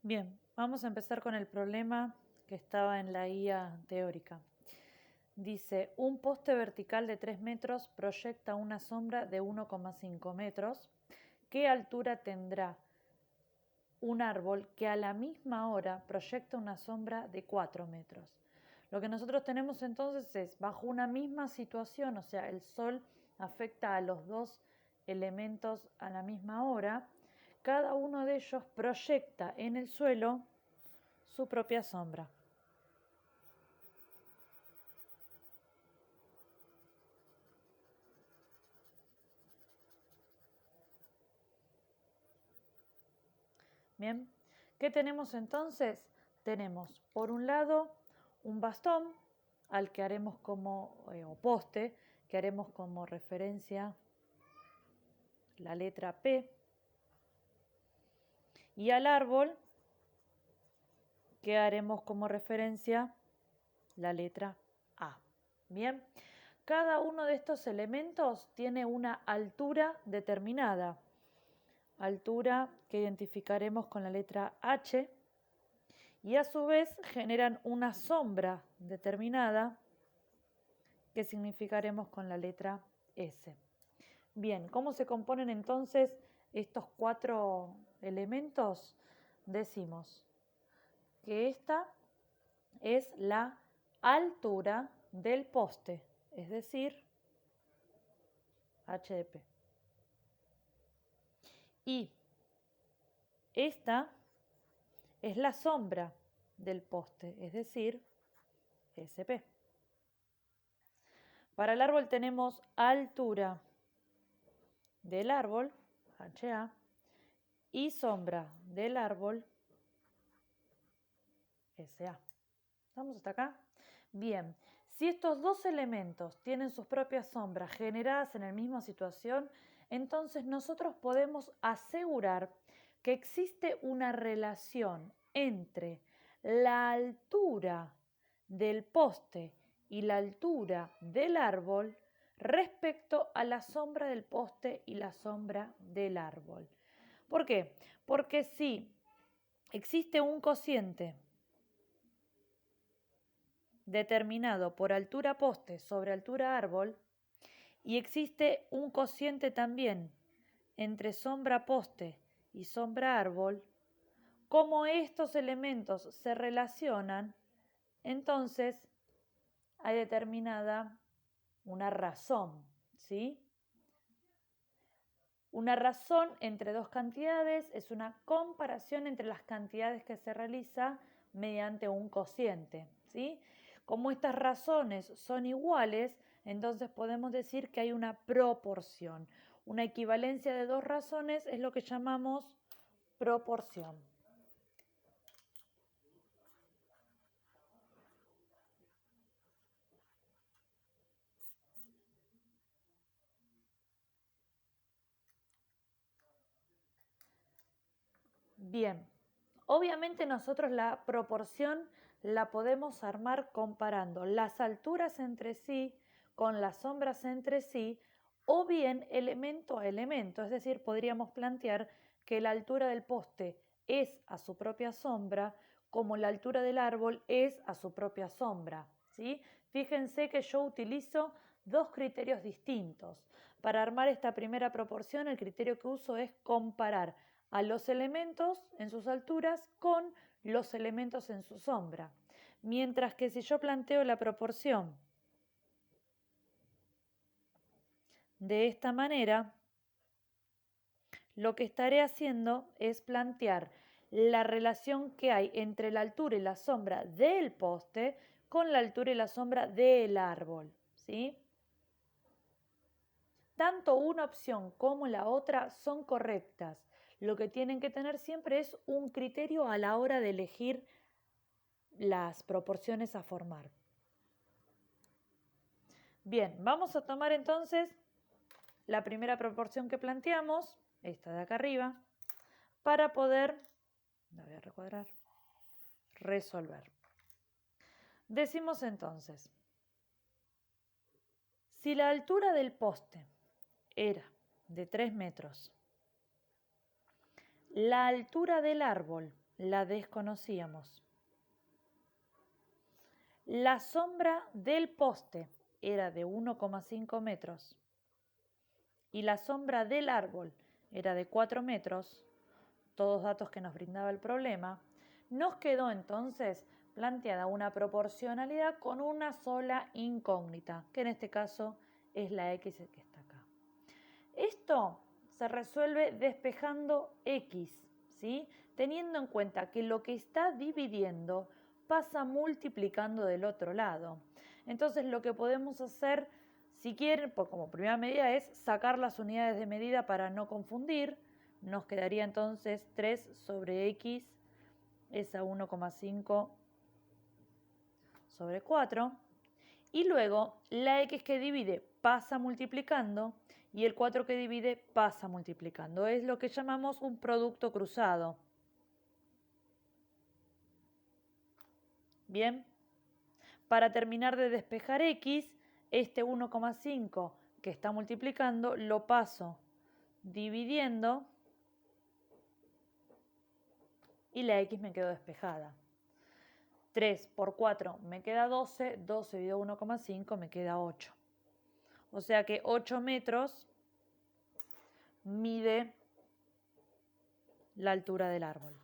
Bien, vamos a empezar con el problema que estaba en la guía teórica. Dice, un poste vertical de 3 metros proyecta una sombra de 1,5 metros. ¿Qué altura tendrá un árbol que a la misma hora proyecta una sombra de 4 metros? Lo que nosotros tenemos entonces es, bajo una misma situación, o sea, el sol afecta a los dos elementos a la misma hora, cada uno de ellos proyecta en el suelo su propia sombra. Bien, ¿qué tenemos entonces? Tenemos por un lado un bastón al que haremos como, o poste, que haremos como referencia la letra P, y al árbol que haremos como referencia la letra A. Bien, cada uno de estos elementos tiene una altura determinada, altura que identificaremos con la letra H, y a su vez generan una sombra determinada que significaremos con la letra S. Bien, ¿cómo se componen entonces estos cuatro elementos? Decimos que esta es la altura del poste, es decir, H de P. Y esta es la sombra del poste, es decir, SP. Para el árbol tenemos altura del árbol, HA, y sombra del árbol, SA. ¿Estamos hasta acá? Bien, si estos dos elementos tienen sus propias sombras generadas en la misma situación, entonces nosotros podemos asegurar que existe una relación entre la altura del poste y la altura del árbol respecto a la sombra del poste y la sombra del árbol. ¿Por qué? Porque si existe un cociente determinado por altura poste sobre altura árbol y existe un cociente también entre sombra poste y sombra árbol, como estos elementos se relacionan, entonces hay determinada una razón, ¿sí? Una razón entre dos cantidades es una comparación entre las cantidades que se realiza mediante un cociente, ¿sí? Como estas razones son iguales, entonces podemos decir que hay una proporción. Una equivalencia de dos razones es lo que llamamos proporción. Bien, obviamente nosotros la proporción la podemos armar comparando las alturas entre sí con las sombras entre sí o bien elemento a elemento, es decir, podríamos plantear que la altura del poste es a su propia sombra como la altura del árbol es a su propia sombra, ¿sí? Fíjense que yo utilizo dos criterios distintos. Para armar esta primera proporción, el criterio que uso es comparar a los elementos en sus alturas con los elementos en su sombra. Mientras que si yo planteo la proporción de esta manera, lo que estaré haciendo es plantear la relación que hay entre la altura y la sombra del poste con la altura y la sombra del árbol, ¿sí? Tanto una opción como la otra son correctas. Lo que tienen que tener siempre es un criterio a la hora de elegir las proporciones a formar. Bien, vamos a tomar entonces la primera proporción que planteamos, esta de acá arriba, para poder, la voy a recuadrar, resolver. Decimos entonces, si la altura del poste era de 3 metros, la altura del árbol, la desconocíamos. La sombra del poste era de 1,5 metros y la sombra del árbol era de 4 metros, todos datos que nos brindaba el problema. Nos quedó entonces planteada una proporcionalidad con una sola incógnita, que en este caso es la x que está acá. Esto se resuelve despejando x, ¿sí? Teniendo en cuenta que lo que está dividiendo pasa multiplicando del otro lado. Entonces lo que podemos hacer, si quieren, como primera medida, es sacar las unidades de medida para no confundir. Nos quedaría entonces 3 sobre x es a 1,5 sobre 4. Y luego la x que divide pasa multiplicando y el 4 que divide pasa multiplicando. Es lo que llamamos un producto cruzado. Bien, para terminar de despejar x, este 1,5 que está multiplicando lo paso dividiendo y la x me quedó despejada. 3 por 4 me queda 12, 12 dividido 1,5 me queda 8. O sea que 8 metros mide la altura del árbol.